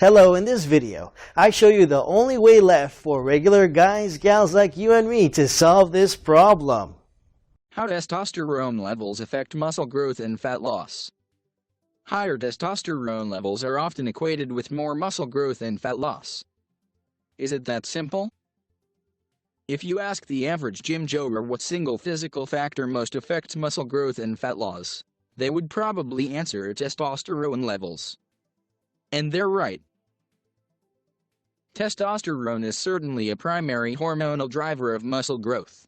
Hello, in this video, I show you the only way left for regular guys, gals like you and me to solve this problem. How testosterone levels affect muscle growth and fat loss. Higher testosterone levels are often equated with more muscle growth and fat loss. Is it that simple? If you ask the average gymgoer what single physical factor most affects muscle growth and fat loss, they would probably answer testosterone levels. And they're right. Testosterone is certainly a primary hormonal driver of muscle growth.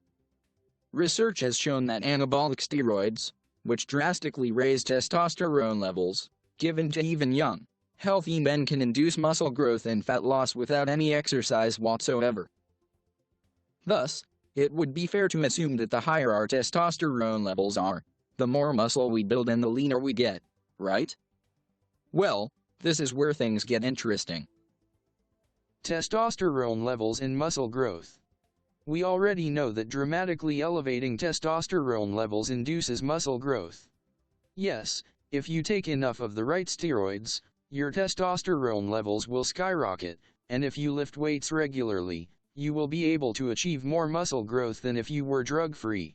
Research has shown that anabolic steroids, which drastically raise testosterone levels, given to even young, healthy men can induce muscle growth and fat loss without any exercise whatsoever. Thus, it would be fair to assume that the higher our testosterone levels are, the more muscle we build and the leaner we get, right? Well, this is where things get interesting. Testosterone levels in muscle growth. We already know that dramatically elevating testosterone levels induces muscle growth. Yes, if you take enough of the right steroids, your testosterone levels will skyrocket, and if you lift weights regularly, you will be able to achieve more muscle growth than if you were drug-free.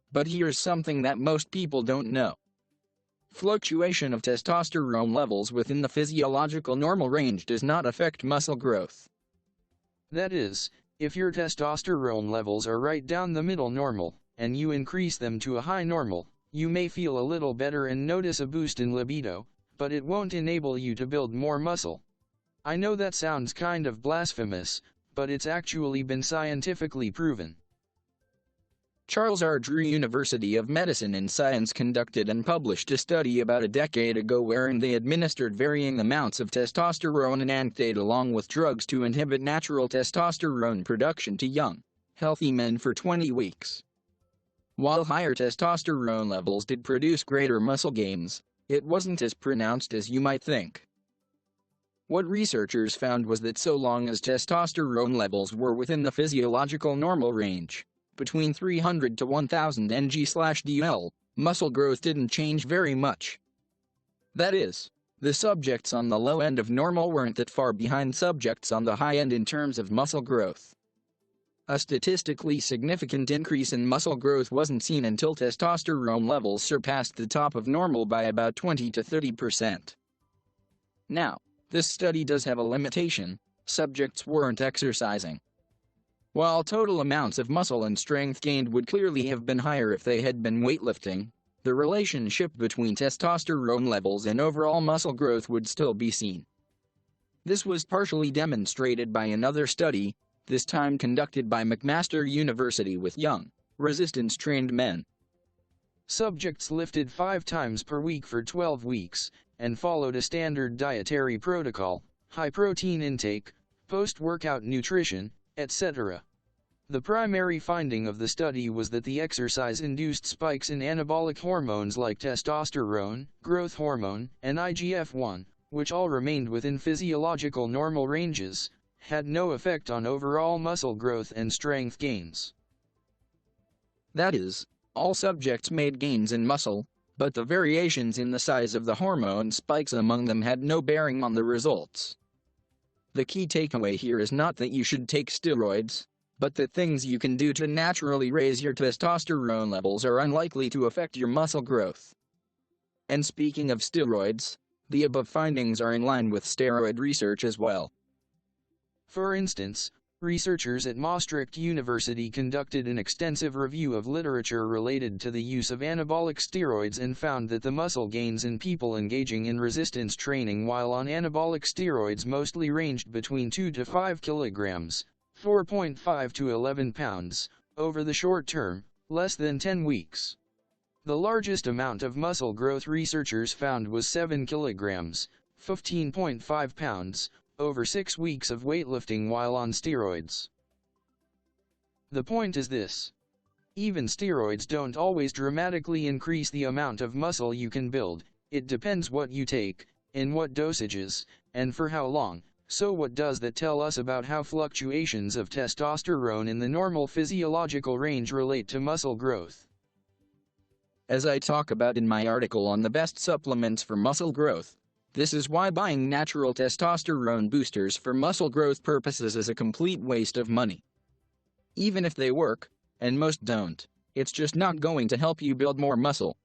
But here's something that most people don't know. Fluctuation of testosterone levels within the physiological normal range does not affect muscle growth. That is, if your testosterone levels are right down the middle normal, and you increase them to a high normal, you may feel a little better and notice a boost in libido, but it won't enable you to build more muscle. I know that sounds kind of blasphemous, but it's actually been scientifically proven. Charles R. Drew University of Medicine and Science conducted and published a study about a decade ago wherein they administered varying amounts of testosterone and anabolic along with drugs to inhibit natural testosterone production to young, healthy men for 20 weeks. While higher testosterone levels did produce greater muscle gains, it wasn't as pronounced as you might think. What researchers found was that so long as testosterone levels were within the physiological normal range, between 300 to 1000 ng/dl, muscle growth didn't change very much. That is, the subjects on the low end of normal weren't that far behind subjects on the high end in terms of muscle growth. A statistically significant increase in muscle growth wasn't seen until testosterone levels surpassed the top of normal by about 20 to 30%. Now, this study does have a limitation: subjects weren't exercising. While total amounts of muscle and strength gained would clearly have been higher if they had been weightlifting, the relationship between testosterone levels and overall muscle growth would still be seen. This was partially demonstrated by another study, this time conducted by McMaster University with young, resistance-trained men. Subjects lifted 5 times per week for 12 weeks, and followed a standard dietary protocol, high protein intake, post-workout nutrition, etc. The primary finding of the study was that the exercise induced spikes in anabolic hormones like testosterone, growth hormone, and IGF-1, which all remained within physiological normal ranges, had no effect on overall muscle growth and strength gains. That is, all subjects made gains in muscle, but the variations in the size of the hormone spikes among them had no bearing on the results. The key takeaway here is not that you should take steroids, but that things you can do to naturally raise your testosterone levels are unlikely to affect your muscle growth. And speaking of steroids, the above findings are in line with steroid research as well. For instance, researchers at Maastricht University conducted an extensive review of literature related to the use of anabolic steroids and found that the muscle gains in people engaging in resistance training while on anabolic steroids mostly ranged between 2 to 5 kilograms, 4.5 to 11 pounds, over the short term, less than 10 weeks. The largest amount of muscle growth researchers found was 7 kilograms, 15.5 pounds, over 6 weeks of weightlifting while on steroids. The point is this: Even steroids don't always dramatically increase the amount of muscle you can build. It depends what you take, in what dosages, and for how long. So what does that tell us about how fluctuations of testosterone in the normal physiological range relate to muscle growth? As I talk about in my article on the best supplements for muscle growth, this is why buying natural testosterone boosters for muscle growth purposes is a complete waste of money. Even if they work, and most don't, it's just not going to help you build more muscle.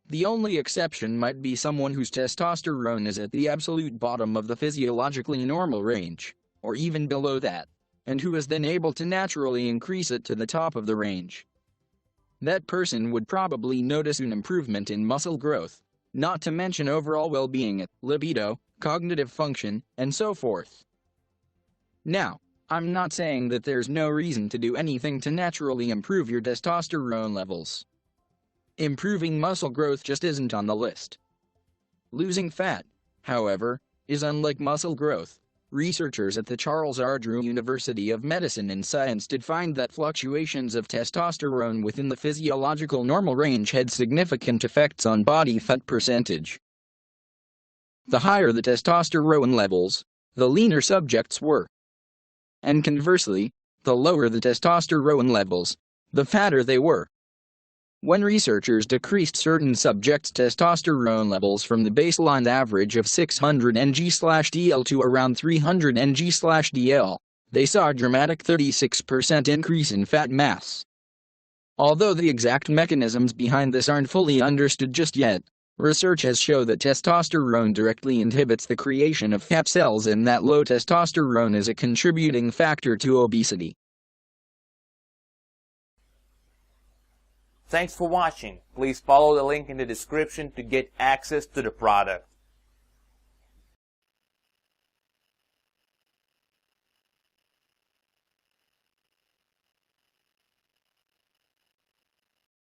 The only exception might be someone whose testosterone is at the absolute bottom of the physiologically normal range, or even below that, and who is then able to naturally increase it to the top of the range. That person would probably notice an improvement in muscle growth, not to mention overall well-being, libido, cognitive function, and so forth. Now, I'm not saying that there's no reason to do anything to naturally improve your testosterone levels. Improving muscle growth just isn't on the list. Losing fat, however, is unlike muscle growth. Researchers at the Charles R. Drew University of Medicine and Science did find that fluctuations of testosterone within the physiological normal range had significant effects on body fat percentage. The higher the testosterone levels, the leaner subjects were. And conversely, the lower the testosterone levels, the fatter they were. When researchers decreased certain subjects' testosterone levels from the baseline average of 600 ng/dl to around 300 ng/dl, they saw a dramatic 36% increase in fat mass. Although the exact mechanisms behind this aren't fully understood just yet, research has shown that testosterone directly inhibits the creation of fat cells and that low testosterone is a contributing factor to obesity. Thanks for watching. Please follow the link in the description to get access to the product.